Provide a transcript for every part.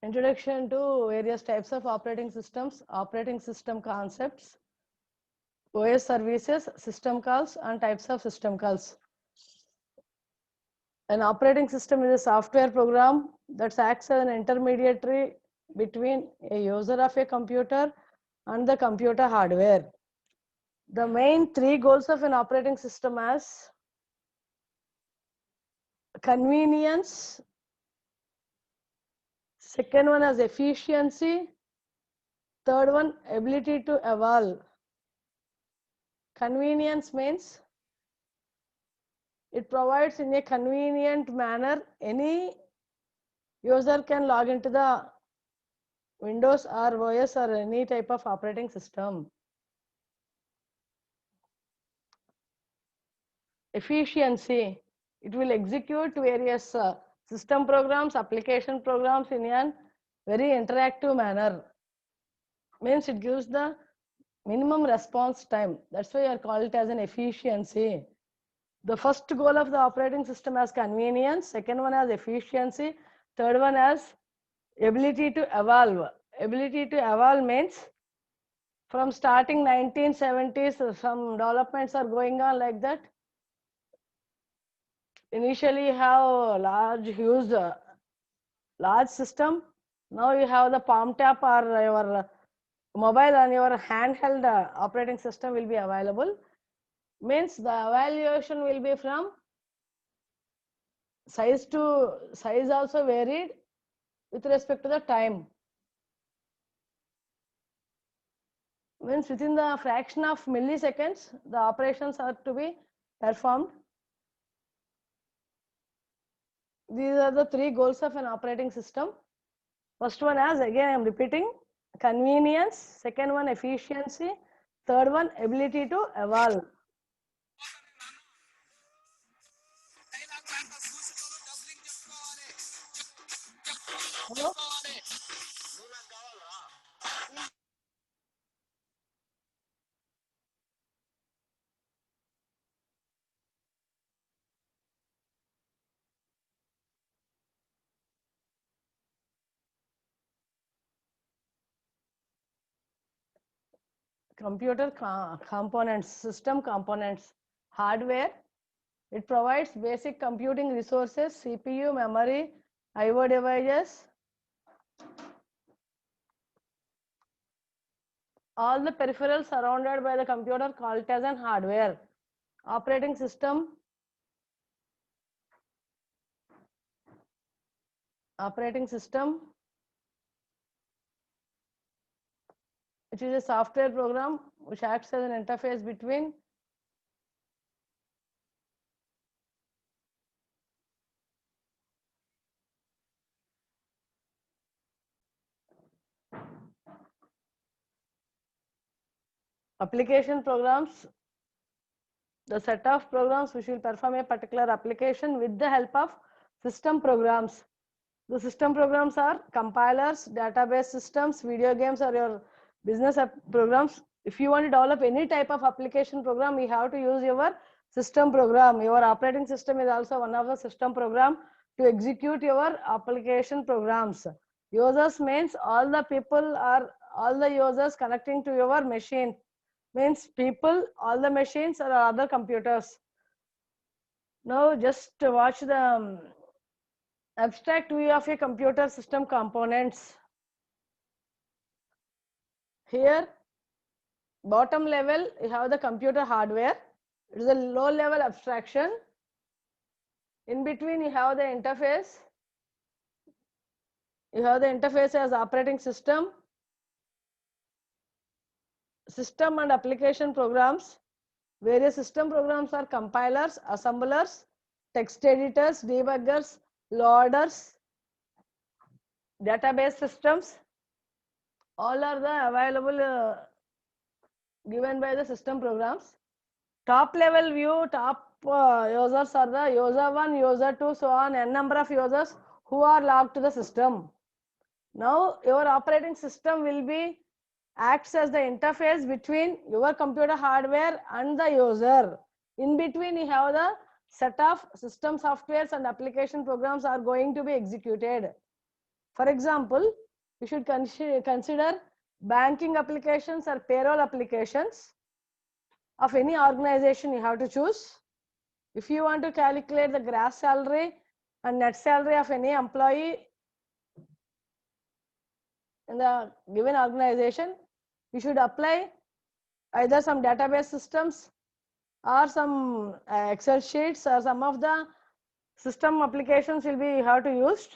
Introduction to various types of operating systems, operating system concepts, OS services, system calls, and types of system calls. An operating system is a software program that acts as an intermediary between a user of a computer and the computer hardware. The main three goals of an operating system as convenience, second one as efficiency, third one ability to evolve. Convenience means it provides in a convenient manner. Any user can log into the Windows or OS or any type of operating system. Efficiency, it will execute various system programs, application programs in a very interactive manner. Means it gives the minimum response time. That's why I call it as an efficiency. The first goal of the operating system as convenience, second one as efficiency, third one as ability to evolve. Ability to evolve means from starting 1970s, some developments are going on like that. Initially you have large, huge, large system. Now you have the palm tap or your mobile and your handheld operating system will be available. Means the evaluation will be from size to size also varied with respect to the time. Means within the fraction of milliseconds, the operations are to be performed. These are the three goals of an operating system. First one as, again I am repeating, convenience, second one efficiency, third one ability to evolve. Hello? Computer components, system components, hardware. It provides basic computing resources, CPU, memory, I/O devices. All the peripherals surrounded by the computer called as an hardware. Operating system. Operating system, which is a software program which acts as an interface between application programs, the set of programs which will perform a particular application with the help of system programs. The system programs are compilers, database systems, video games, or your business programs. If you want to develop any type of application program, you have to use your system program. Your operating system is also one of the system program to execute your application programs. Users means all the people are all the users connecting to your machine. Means people, all the machines or other computers. Now just watch the abstract view of a computer system components. Here, bottom level, you have the computer hardware. It is a low level abstraction. In between, you have the interface. You have the interface as operating system, system and application programs. Various system programs are compilers, assemblers, text editors, debuggers, loaders, database systems. All are the available given by the system programs. Top level view, top users are the user 1, user 2, so on, n number of users who are logged to the system. Now your operating system will be acts as the interface between your computer hardware and the user. In between you have the set of system softwares and application programs are going to be executed. For example, you should consider banking applications or payroll applications of any organization. You have to choose. If you want to calculate the gross salary and net salary of any employee in the given organization, you should apply either some database systems or some Excel sheets, or some of the system applications will be you have to use.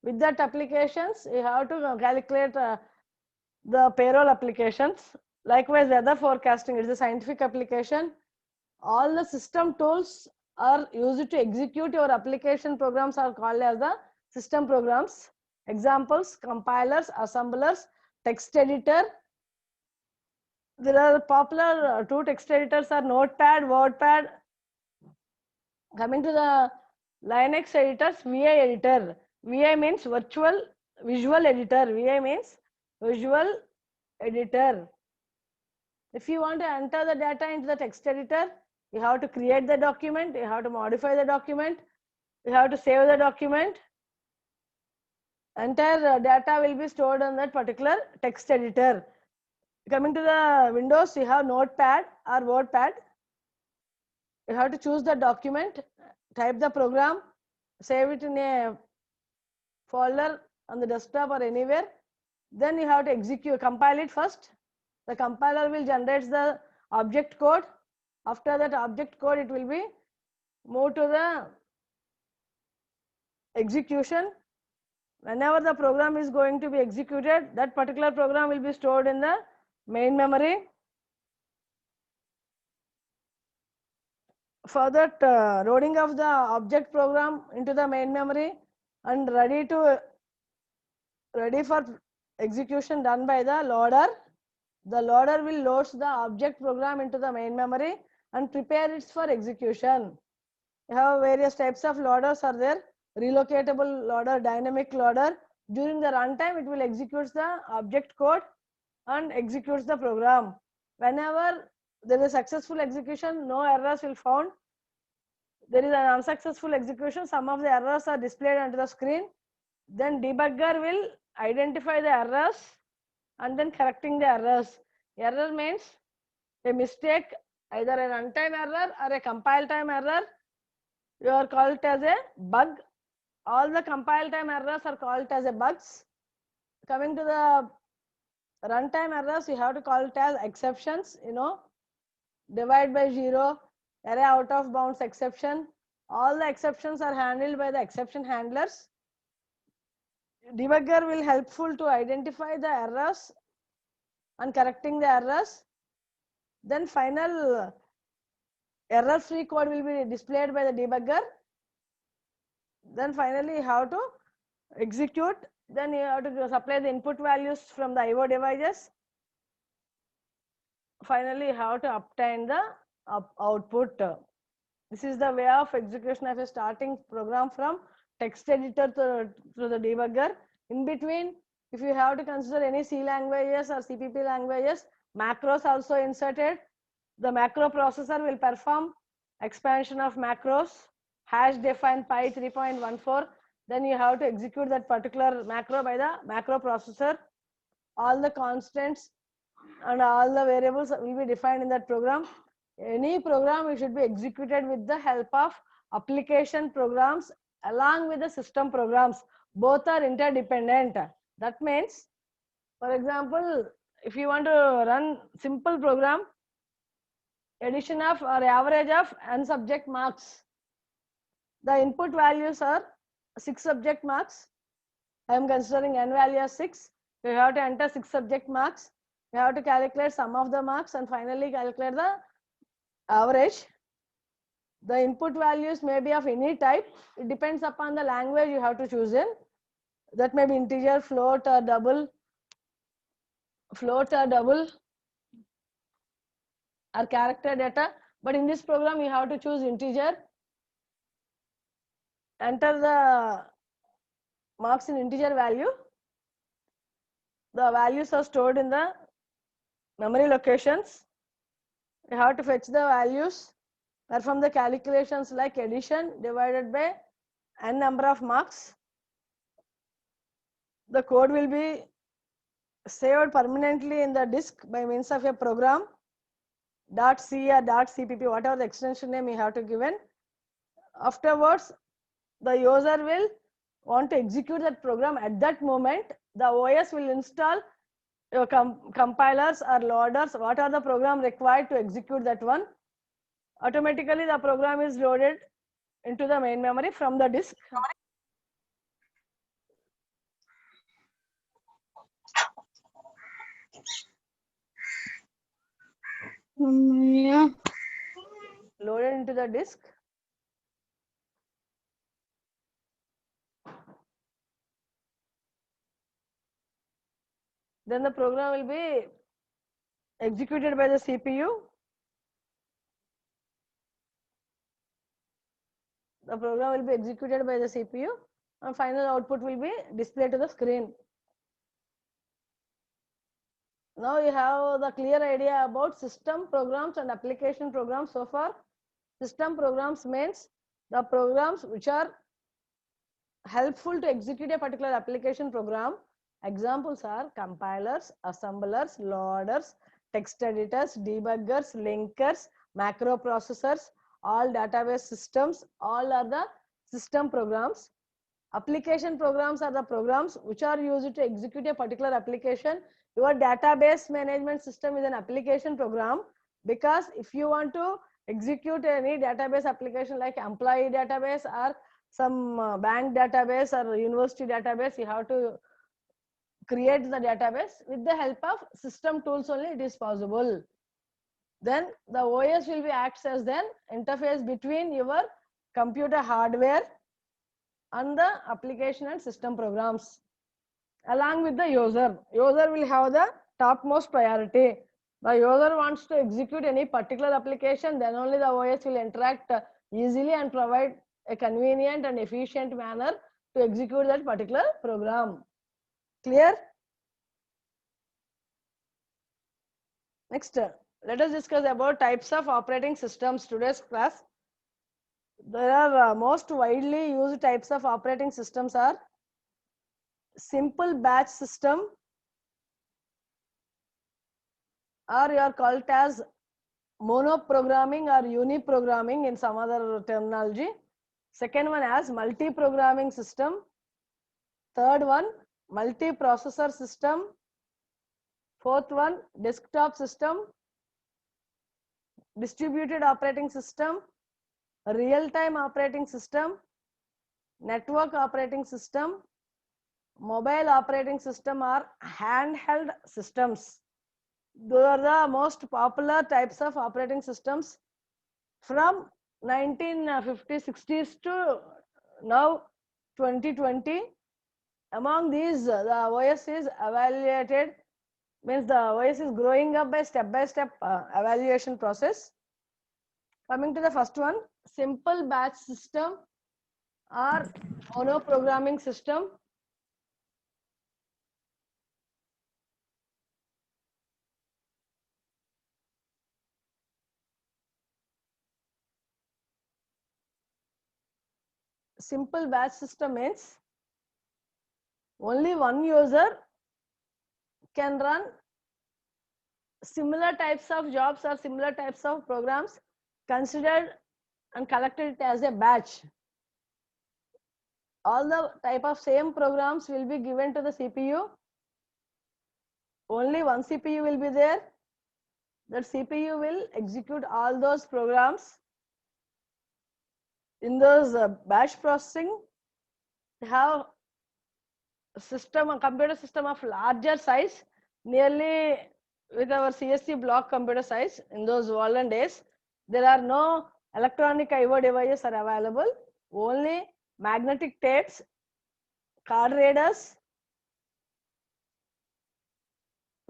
With that applications, you have to calculate the payroll applications. Likewise, weather forecasting is a scientific application. All the system tools are used to execute your application programs are called as the system programs. Examples: compilers, assemblers, text editor. There are popular two text editors are Notepad, WordPad. Coming to the Linux editors, VI editor. VI means visual editor. VI means visual editor. If you want to enter the data into the text editor, you have to create the document, you have to modify the document, you have to save the document. Entire data will be stored on that particular text editor. Coming to the Windows, you have Notepad or WordPad. You have to choose the document, type the program, save it in a folder on the desktop or anywhere. Then you have to execute, compile it first. The compiler will generate the object code. After that object code, it will be moved to the execution. Whenever the program is going to be executed, that particular program will be stored in the main memory. For that loading of the object program into the main memory and ready for execution done by the loader. The loader will load the object program into the main memory and prepare it for execution. You have various types of loaders are there. Relocatable loader, dynamic loader. During the runtime, it will execute the object code and executes the program. Whenever there is successful execution, no errors will found. There is an unsuccessful execution, some of the errors are displayed onto the screen. Then debugger will identify the errors and then correcting the errors. Error means a mistake, either a runtime error or a compile time error. You are called as a bug. All the compile time errors are called as a bugs. Coming to the runtime errors, you have to call it as exceptions. Divide by zero, array out of bounds exception. All the exceptions are handled by the exception handlers. Debugger will helpful to identify the errors and correcting the errors. Then final error-free code will be displayed by the debugger. Then finally you have to execute. Then you have to supply the input values from the IO devices. Finally you have to obtain the output. This is the way of execution of a starting program from text editor to the debugger. In between, if you have to consider any C languages or CPP languages, macros also inserted. The macro processor will perform expansion of macros, hash define pi 3.14. Then you have to execute that particular macro by the macro processor. All the constants and all the variables will be defined in that program. Any program it should be executed with the help of application programs along with the system programs. Both are interdependent. That means, for example, if you want to run simple program, addition of or average of n subject marks. The input values are 6 subject marks. I am considering n value as 6. You have to enter 6 subject marks. You have to calculate sum of the marks and finally calculate the average. The input values may be of any type. It depends upon the language you have to choose in. That may be integer, float, or double. float or double or character data, but in this program you have to choose integer, enter the marks in integer value. The values are stored in the memory locations. You have to fetch the values, perform the calculations like addition divided by n number of marks. The code will be saved permanently in the disk by means of a program .c or .cpp, whatever the extension name you have to given. Afterwards, the user will want to execute that program. At that moment, the OS will install compilers or loaders, what are the program required to execute that one. Automatically the program is loaded into the main memory from the disk. Loaded into the disk. Then the program will be executed by the CPU. The program will be executed by the CPU and final output will be displayed to the screen. Now you have the clear idea about system programs and application programs. So far, system programs means the programs which are helpful to execute a particular application program. Examples are compilers, assemblers, loaders, text editors, debuggers, linkers, macro processors, all database systems, all are the system programs. Application programs are the programs which are used to execute a particular application. Your database management system is an application program, because if you want to execute any database application like employee database or some bank database or university database, you have to create the database with the help of system tools only it is possible. Then the OS will be acts as the interface between your computer hardware and the application and system programs. Along with the user will have the topmost priority. The user wants to execute any particular application, then only the OS will interact easily and provide a convenient and efficient manner to execute that particular program. Clear? Next, let us discuss about types of operating systems. Today's class, there are most widely used types of operating systems are simple batch system, or you are called as mono-programming or uni-programming in some other terminology. Second one as multi-programming system. Third one, multi-processor system. Fourth one, desktop system, distributed operating system, real-time operating system, network operating system, mobile operating system, or handheld systems. Those are the most popular types of operating systems from 1950s, 60s to now 2020. Among these, the OS is evaluated, means the OS is growing up by step evaluation process. Coming to the first one, simple batch system or mono-programming system. Simple batch system means only one user can run similar types of jobs or similar types of programs, considered and collected as a batch. All the type of same programs will be given to the CPU. Only one CPU will be there. That CPU will execute all those programs. In those batch processing, have a computer system of larger size, nearly with our CSC block computer size. In those olden days, there are no electronic I/O devices are available, only magnetic tapes, card readers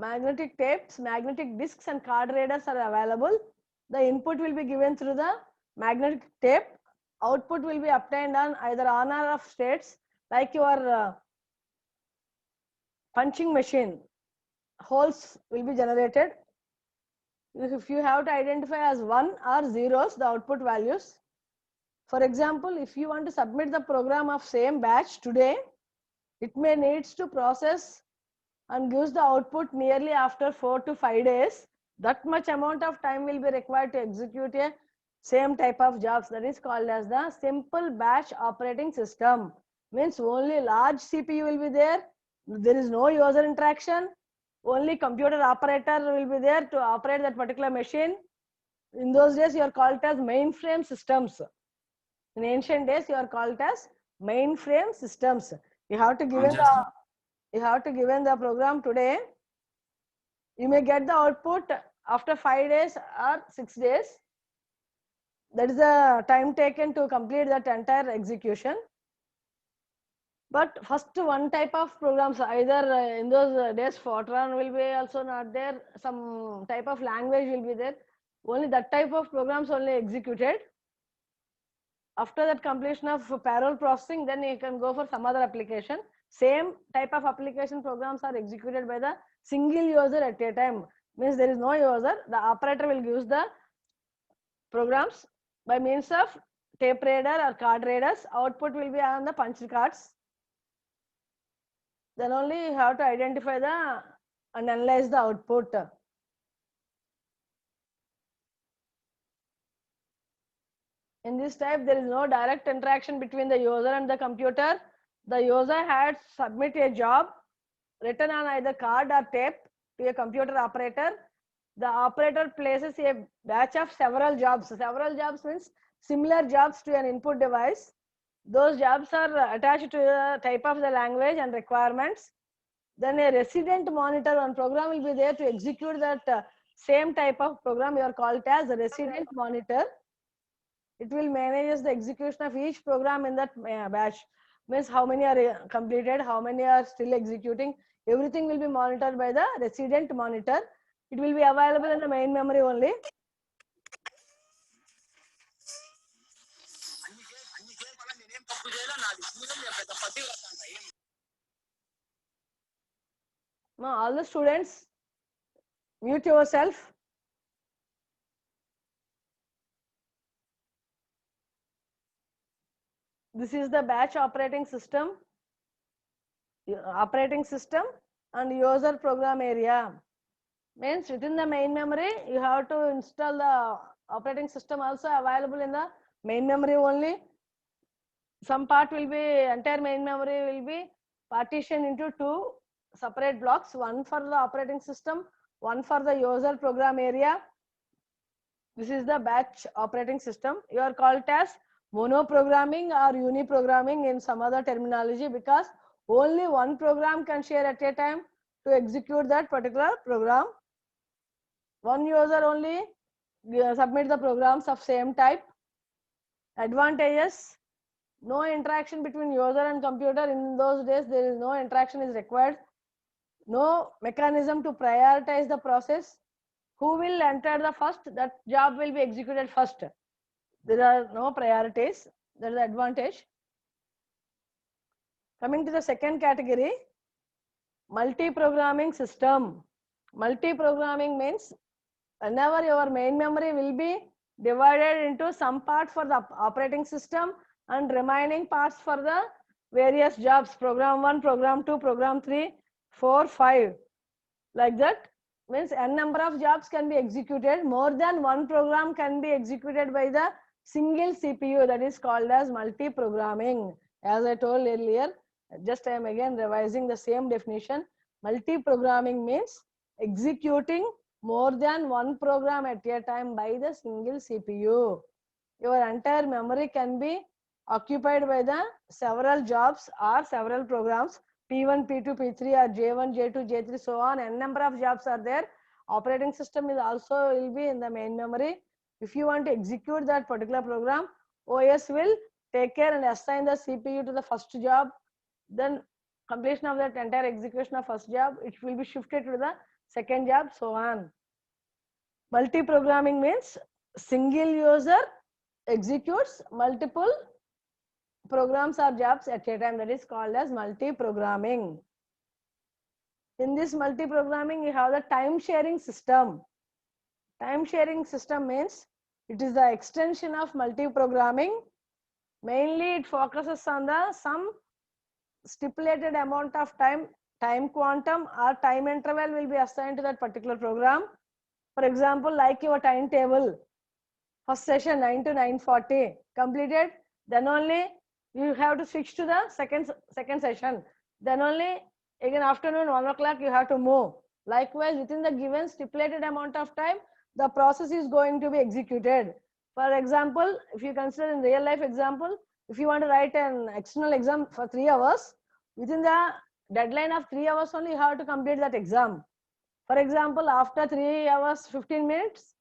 magnetic tapes, magnetic discs and card readers are available. The input will be given through the magnetic tape. Output will be obtained on either on or off states, like your punching machine. Holes will be generated. If you have to identify as 1 or zeros the output values. For example, if you want to submit the program of same batch today, it may needs to process and gives the output nearly after 4 to 5 days. That much amount of time will be required to execute a same type of jobs. That is called as the simple batch operating system. Means only large CPU will be there. There is no user interaction. Only computer operator will be there to operate that particular machine. In those days, you are called as mainframe systems. In ancient days, you are called as mainframe systems. You have to given the program today. You may get the output after 5 days or 6 days. That is the time taken to complete that entire execution. But first one type of programs, either in those days Fortran will be also not there, some type of language will be there. Only that type of programs only executed. After that completion of parallel processing, then you can go for some other application. Same type of application programs are executed by the single user at a time. Means there is no user. The operator will use the programs by means of tape reader or card readers. Output will be on the punch cards. Then only you have to identify the and analyze the output. In this type, there is no direct interaction between the user and the computer. The user had submit a job written on either card or tape to a computer operator. The operator places a batch of several jobs. Several jobs means similar jobs to an input device. Those jobs are attached to the type of the language and requirements. Then a resident monitor, one program will be there to execute that same type of program. You are called as a resident monitor. It will manage the execution of each program in that batch. Means how many are completed, how many are still executing. Everything will be monitored by the resident monitor. It will be available in the main memory only. Now, all the students, mute yourself. This is the batch operating system and user program area. Means within the main memory, you have to install the operating system also available in the main memory only. Some part will be, entire main memory will be partitioned into two separate blocks, one for the operating system, one for the user program area. This is the batch operating system. You are called as monoprogramming or uniprogramming in some other terminology, because only one program can share at a time to execute that particular program. One user only submit the programs of same type. Advantages: no interaction between user and computer. In those days, there is no interaction is required. No mechanism to prioritize the process. Who will enter the first, that job will be executed first. There are no priorities. That is the advantage. Coming to the second category, multi-programming system. Multi-programming means whenever your main memory will be divided into some part for the operating system and remaining parts for the various jobs, program 1, program 2, program 3, 4, 5, like that. Means n number of jobs can be executed. More than one program can be executed by the single CPU. That is called as multi-programming. As I told earlier, just I am again revising the same definition. Multi-programming means executing more than one program at a time by the single CPU. Your entire memory can be occupied by the several jobs or several programs. P1, P2, P3 or J1, J2, J3, so on. N number of jobs are there. Operating system is also will be in the main memory. If you want to execute that particular program, OS will take care and assign the CPU to the first job. Then completion of that entire execution of first job, it will be shifted to the second job, so on. Multi-programming means single user executes multiple programs or jobs at a time. That is called as multi-programming. In this multi-programming, you have the time-sharing system. Time-sharing system means it is the extension of multi-programming. Mainly, it focuses on the some stipulated amount of time quantum or time interval will be assigned to that particular program. For example, like your timetable, first session 9 to 9:40 completed, then only you have to switch to the second session. Then only again afternoon 1 o'clock you have to move. Likewise, within the given stipulated amount of time, the process is going to be executed. For example, if you consider in real life example, if you want to write an external exam for 3 hours, within the deadline of 3 hours only you have to complete that exam. For example, after 3 hours 15 minutes,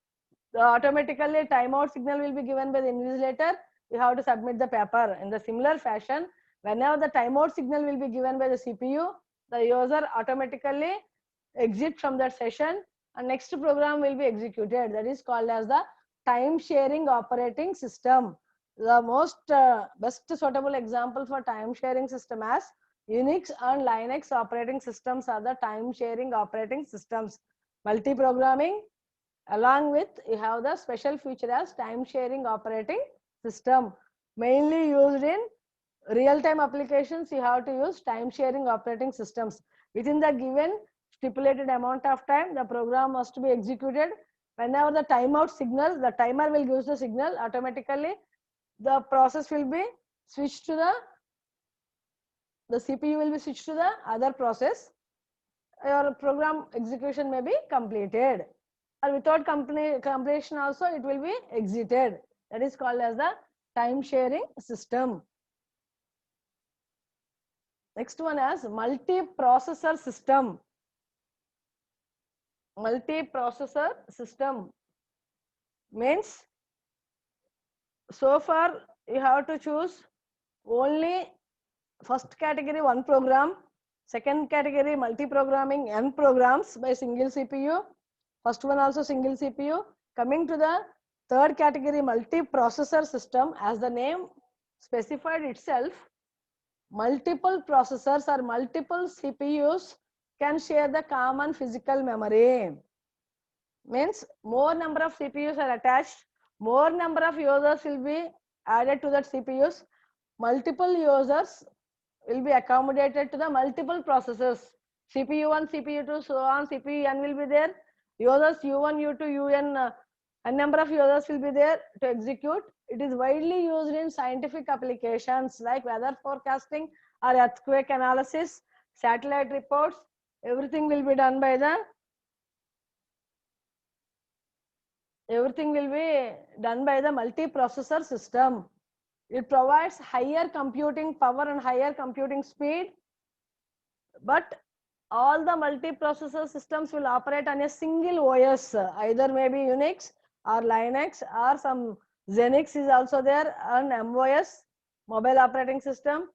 automatically timeout signal will be given by the invigilator. You have to submit the paper. In the similar fashion, whenever the timeout signal will be given by the CPU, the user automatically exit from that session and next program will be executed. That is called as the time sharing operating system. The most best suitable example for time sharing system as Unix and Linux operating systems are the time sharing operating systems. Multi-programming, along with you have the special feature as time sharing operating system, mainly used in real-time applications. You have to use time sharing operating systems. Within the given stipulated amount of time, the program must be executed. Whenever the timeout signal, the timer will use the signal, automatically the process will be switched to the CPU will be switched to the other process. Your program execution may be completed, or without completion also it will be exited. That is called as the time sharing system. Next one is multi-processor system. Multi-processor system means so far you have to choose only first category one program, second category multi-programming n programs by single CPU, first one also single CPU. Coming to the third category multi-processor system, as the name specified itself, multiple processors or multiple CPUs can share the common physical memory. Means more number of CPUs are attached, more number of users will be added to that CPUs. Multiple users will be accommodated to the multiple processors. CPU 1, CPU 2, so on, CPU n will be there. Users U1, U2, UN, a number of users will be there to execute. It is widely used in scientific applications like weather forecasting or earthquake analysis, satellite reports. Everything will be done by the multi-processor system. It provides higher computing power and higher computing speed, but all the multi-processor systems will operate on a single OS, either maybe Unix or Linux or some Xenix is also there, and MOS, mobile operating system.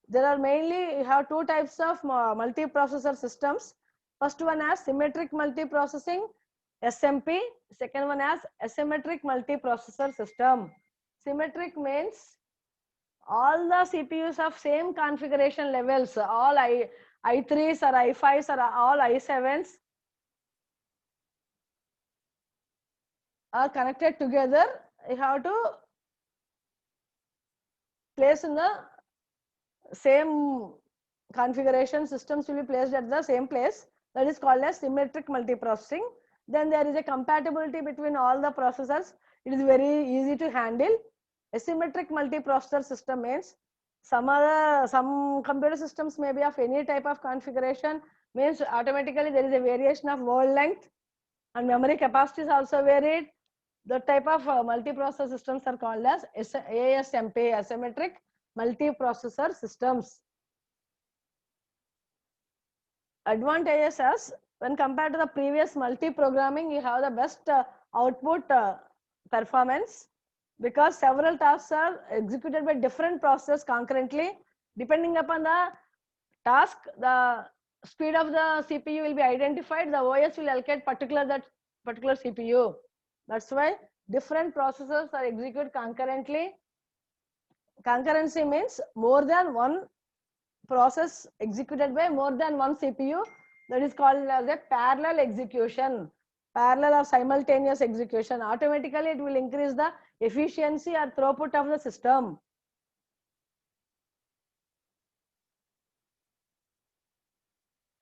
There are mainly, you have two types of multi-processor systems. First one has symmetric multiprocessing, SMP. Second one has asymmetric multiprocessor system. Symmetric means all the CPUs of same configuration levels, all i3s or i5s or all i7s are connected together. You have to place in the same configuration. Systems will be placed at the same place. That is called as symmetric multiprocessing. Then there is a compatibility between all the processors. It is very easy to handle. Asymmetric multiprocessor system means some computer systems may be of any type of configuration, means automatically there is a variation of word length and memory capacity is also varied. The type of multiprocessor systems are called as ASMP, asymmetric multiprocessor systems. Advantages as when compared to the previous multi-programming, you have the best output performance, because several tasks are executed by different processes concurrently. Depending upon the task, the speed of the CPU will be identified, the OS will allocate that particular CPU. That's why different processors are executed concurrently. Concurrency means more than one process executed by more than one CPU. That is called as a parallel execution. Parallel or simultaneous execution. Automatically it will increase the efficiency or throughput of the system.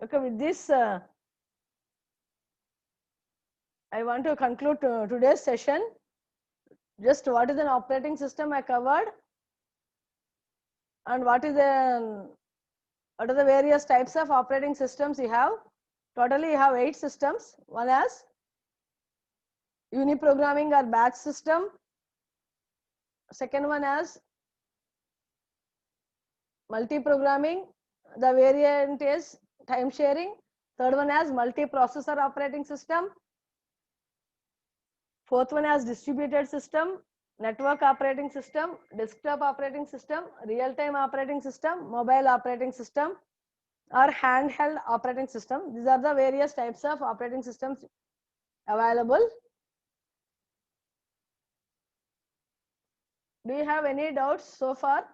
Okay, with this, I want to conclude today's session. Just what is an operating system I covered, and what are the various types of operating systems you have. Totally you have 8 systems. One as uniprogramming or batch system. Second one as multi-programming. The variant is time sharing. Third one as multi-processor operating system. Fourth one as distributed system, network operating system, desktop operating system, real-time operating system, mobile operating system, or handheld operating system. These are the various types of operating systems available. Do you have any doubts so far?